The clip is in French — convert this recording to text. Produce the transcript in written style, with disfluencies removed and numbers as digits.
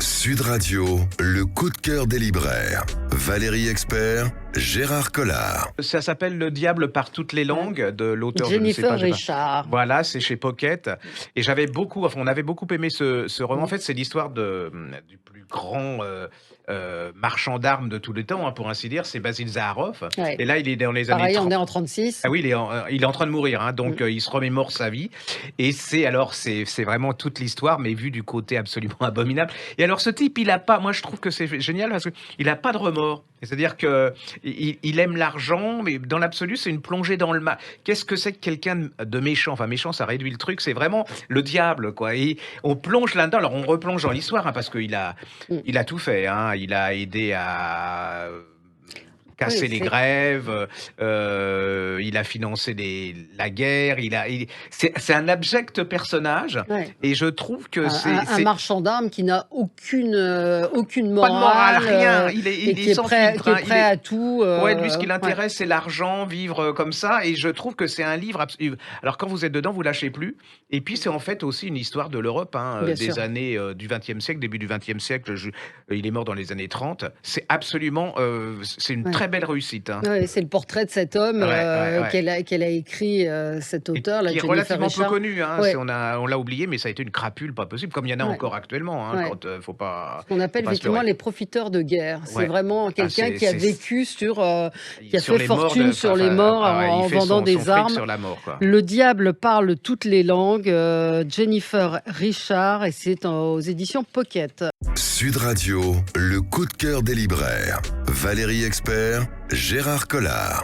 Sud Radio, le coup de cœur des libraires. Valérie Expert, Gérard Collard. Ça s'appelle Le diable par toutes les langues de l'auteur Jennifer je ne sais pas. Richard. Voilà, c'est chez Pocket. Et on avait beaucoup aimé ce roman. En fait, c'est l'histoire du plus grand marchand d'armes de tous les temps, pour ainsi dire. C'est Basil Zaharoff. Ouais. Et là, il est dans les années Pareil, 30. on est en 36. Ah oui, il est en train de mourir, donc il se remémore sa vie. Et c'est vraiment toute l'histoire, mais vue du côté absolument abominable. Et alors ce type, moi je trouve que c'est génial parce qu'il a pas de remords. C'est-à-dire que il aime l'argent, mais dans l'absolu, c'est une plongée dans le mal. Qu'est-ce que c'est que quelqu'un de méchant? Enfin, méchant, ça réduit le truc. C'est vraiment le diable, quoi. Et on plonge là-dedans. Alors on replonge dans l'histoire, parce qu'il a tout fait. Il a aidé à casser les grèves, il a financé la guerre, c'est un abject personnage, et je trouve que c'est un marchand d'armes qui n'a aucune morale, pas de morale, rien, il est sans prêt, filtre, qui est prêt à tout. Lui, ce qui l'intéresse, c'est l'argent, vivre comme ça, et je trouve que c'est un livre alors quand vous êtes dedans, vous lâchez plus. Et puis c'est en fait aussi une histoire de l'Europe, des années du XXe siècle, début du XXe siècle. Il est mort dans les années 30. C'est absolument, c'est une très belle réussite. Ouais, c'est le portrait de cet homme qu'elle a écrit, cet auteur, qui est relativement peu connu. On l'a oublié, mais ça a été une crapule pas possible, comme il y en a encore actuellement. Quand faut pas. Ce qu'on appelle effectivement les profiteurs de guerre. C'est vraiment quelqu'un qui a vécu qui a fait fortune sur les morts en vendant des armes. Sur la mort, quoi. Le diable parle toutes les langues. Jennifer Richard, et c'est aux éditions Pocket. Sud Radio, le coup de cœur des libraires. Valérie Expert, Gérard Collard.